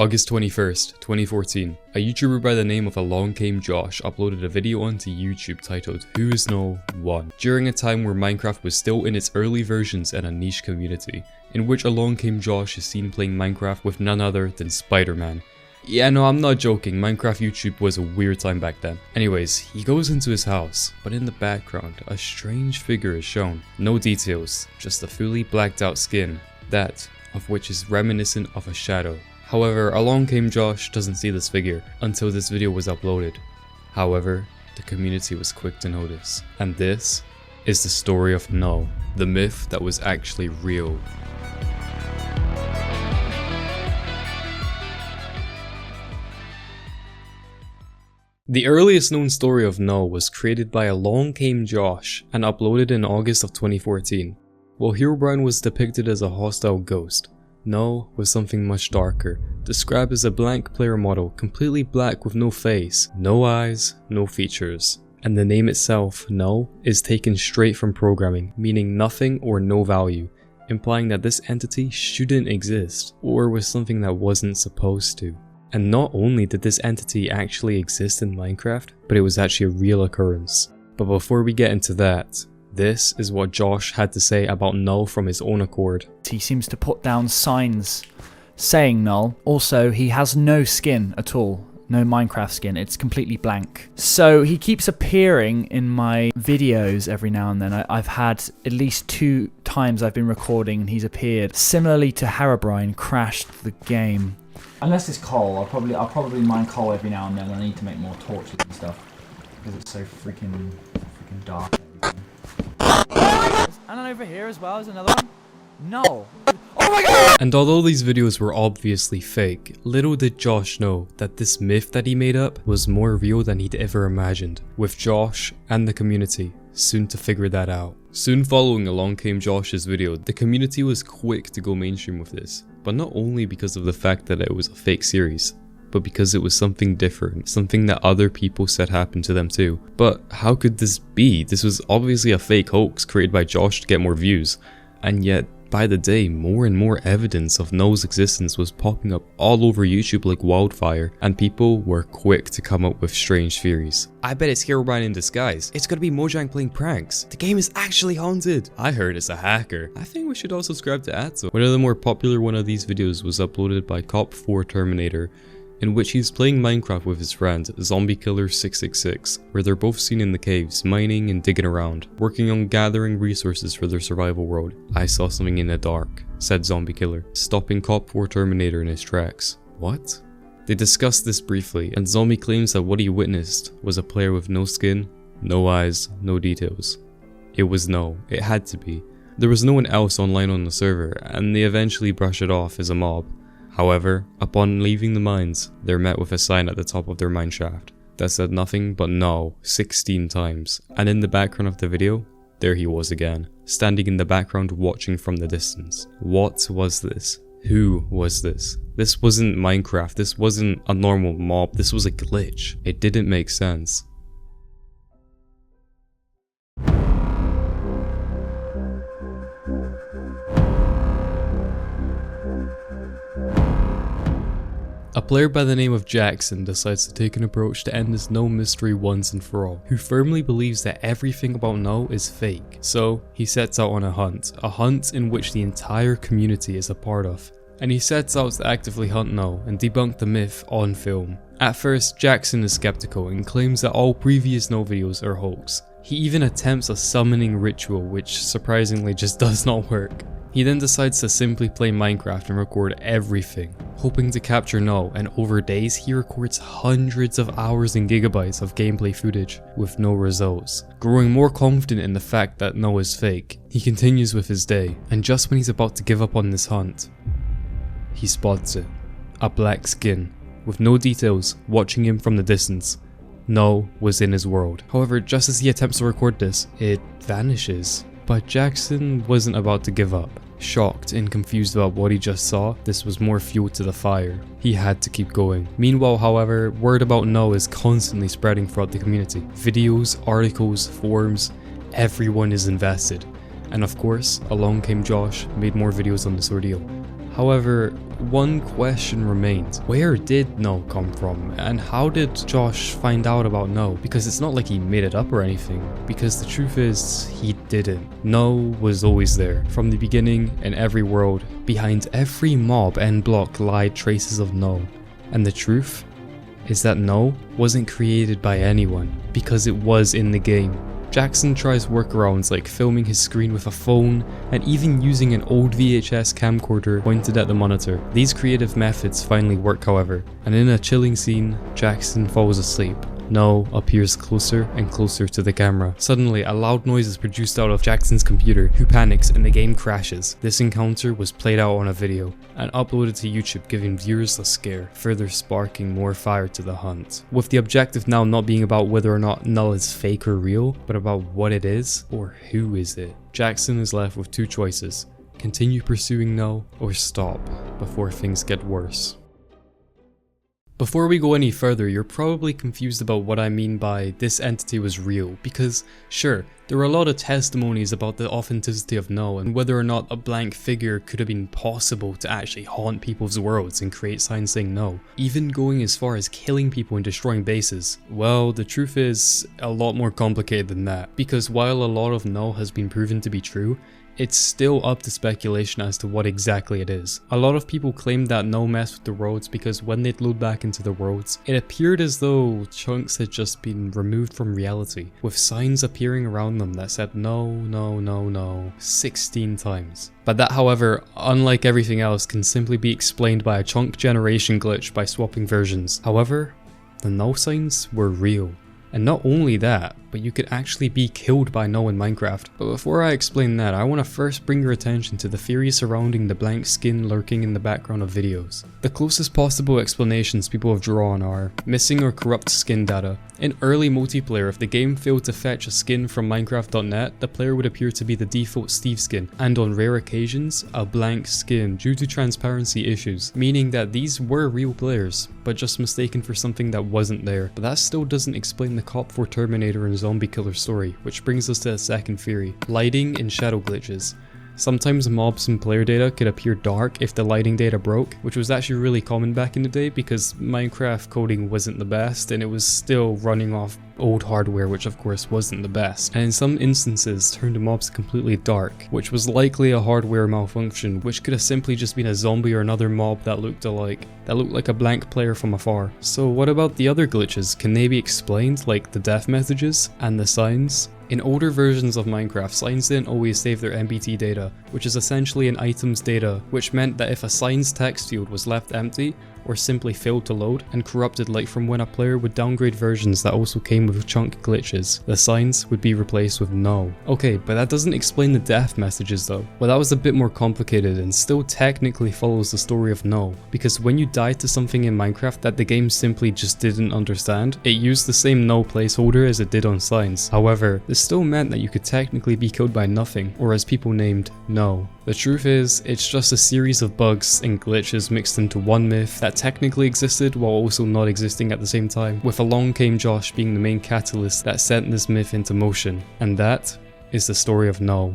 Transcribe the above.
August 21st, 2014, a YouTuber by the name of Along Came Josh uploaded a video onto YouTube titled Who is Null 1, during a time where Minecraft was still in its early versions and a niche community, in which Along Came Josh is seen playing Minecraft with none other than Spider-Man. Yeah, no, I'm not joking, Minecraft YouTube was a weird time back then. Anyways, he goes into his house, but in the background, a strange figure is shown. No details, just a fully blacked out skin, that of which is reminiscent of a shadow. However, Along Came Josh doesn't see this figure until this video was uploaded. However, the community was quick to notice. And this is the story of Null, the myth that was actually real. The earliest known story of Null was created by Along Came Josh and uploaded in August of 2014. While Herobrine was depicted as a hostile ghost, Null was something much darker, described as a blank player model, completely black with no face, no eyes, no features. And the name itself, Null, is taken straight from programming, meaning nothing or no value, implying that this entity shouldn't exist, or was something that wasn't supposed to. And not only did this entity actually exist in Minecraft, but it was actually a real occurrence. But before we get into that, this is what Josh had to say about Null from his own accord. He seems to put down signs saying Null. Also, he has no skin at all. No Minecraft skin. It's completely blank. So he keeps appearing in my videos every now and then. I've had at least 2 times I've been recording and he's appeared. Similarly to Herobrine crashed the game. Unless it's coal, I'll probably mine coal every now and then. I need to make more torches and stuff because it's so freaking dark. And then over here as well is another one. No. Oh my god! And although these videos were obviously fake, little did Josh know that this myth that he made up was more real than he'd ever imagined, with Josh and the community soon to figure that out. Soon following Along Came Josh's video, the community was quick to go mainstream with this, but not only because of the fact that it was a fake series, but because it was something different, something that other people said happened to them too. But how could this be? This was obviously a fake hoax created by Josh to get more views, and yet by the day, more and more evidence of Null's existence was popping up all over YouTube like wildfire, and people were quick to come up with strange theories. I bet it's Herobrine in disguise. It's gonna be Mojang playing pranks. The game is actually haunted. I heard it's a hacker. I think we should all subscribe to Atzlk. One of the more popular one of these videos was uploaded by Cop4 Terminator, in which he's playing Minecraft with his friend, Zombie Killer 666, where they're both seen in the caves, mining and digging around, working on gathering resources for their survival world. I saw something in the dark, said Zombie Killer, stopping Cop4 Terminator in his tracks. What? They discussed this briefly, and Zombie claims that what he witnessed was a player with no skin, no eyes, no details. It was Null. It had to be. There was no one else online on the server, and they eventually brush it off as a mob. However, upon leaving the mines, they're met with a sign at the top of their mine shaft that said nothing but Null 16 times, and in the background of the video, there he was again, standing in the background watching from the distance. What was this? Who was this? This wasn't Minecraft, this wasn't a normal mob, this was a glitch. It didn't make sense. A player by the name of Jackson decides to take an approach to end this Null mystery once and for all, who firmly believes that everything about Null is fake. So he sets out on a hunt in which the entire community is a part of. And he sets out to actively hunt Null and debunk the myth on film. At first, Jackson is skeptical and claims that all previous Null videos are hoax. He even attempts a summoning ritual, which surprisingly just does not work. He then decides to simply play Minecraft and record everything, hoping to capture Null, and over days he records hundreds of hours and gigabytes of gameplay footage with no results. Growing more confident in the fact that Null is fake, he continues with his day, and just when he's about to give up on this hunt, he spots it. A black skin, with no details, watching him from the distance. Null was in his world. However, just as he attempts to record this, it vanishes. But Jackson wasn't about to give up. Shocked and confused about what he just saw, this was more fuel to the fire. He had to keep going. Meanwhile, however, word about Null is constantly spreading throughout the community. Videos, articles, forums, everyone is invested. And of course, Along Came Josh made more videos on this ordeal. However, one question remained. Where did Null come from? And how did Josh find out about Null? Because it's not like he made it up or anything. Because the truth is, he didn't. Null was always there. From the beginning, in every world, behind every mob and block lied traces of Null. And the truth is that Null wasn't created by anyone, because it was in the game. Jackson tries workarounds like filming his screen with a phone and even using an old VHS camcorder pointed at the monitor. These creative methods finally work, however, and in a chilling scene, Jackson falls asleep. Null appears closer and closer to the camera. Suddenly, a loud noise is produced out of Jackson's computer, who panics and the game crashes. This encounter was played out on a video and uploaded to YouTube, giving viewers a scare, further sparking more fire to the hunt. With the objective now not being about whether or not Null is fake or real, but about what it is or who is it. Jackson is left with two choices: continue pursuing Null or stop before things get worse. Before we go any further, you're probably confused about what I mean by this entity was real, because sure, there are a lot of testimonies about the authenticity of Null and whether or not a blank figure could have been possible to actually haunt people's worlds and create signs saying Null, even going as far as killing people and destroying bases. Well, the truth is a lot more complicated than that, because while a lot of Null has been proven to be true, it's still up to speculation as to what exactly it is. A lot of people claim that Null messed with the worlds because when they'd load back into the worlds, it appeared as though chunks had just been removed from reality, with signs appearing around them that said no, no, no, no 16 times. But that, however, unlike everything else, can simply be explained by a chunk generation glitch by swapping versions. However, the Null signs were real. And not only that, but you could actually be killed by Null in Minecraft. But before I explain that, I want to first bring your attention to the theory surrounding the blank skin lurking in the background of videos. The closest possible explanations people have drawn are missing or corrupt skin data. In early multiplayer, if the game failed to fetch a skin from Minecraft.net, the player would appear to be the default Steve skin, and on rare occasions, a blank skin due to transparency issues, meaning that these were real players, but just mistaken for something that wasn't there. But that still doesn't explain the Cop 4 Terminator and zombie killer story, which brings us to a second theory: lighting and shadow glitches. Sometimes mobs and player data could appear dark if the lighting data broke, which was actually really common back in the day because Minecraft coding wasn't the best and it was still running off old hardware, which of course wasn't the best, and in some instances turned mobs completely dark, which was likely a hardware malfunction, which could have simply just been a zombie or another mob that looked alike, that looked like a blank player from afar. So what about the other glitches? Can they be explained, like the death messages and the signs? In older versions of Minecraft, signs didn't always save their MBT data, which is essentially an item's data, which meant that if a sign's text field was left empty, or simply failed to load and corrupted, like from when a player would downgrade versions that also came with chunk glitches, the signs would be replaced with Null. Okay, but that doesn't explain the death messages though. Well, that was a bit more complicated and still technically follows the story of Null, because when you died to something in Minecraft that the game simply just didn't understand, it used the same Null placeholder as it did on signs. However, this still meant that you could technically be killed by nothing, or as people named, Null. The truth is, it's just a series of bugs and glitches mixed into one myth that technically existed while also not existing at the same time, with Along Came Josh being the main catalyst that sent this myth into motion. And that is the story of Null.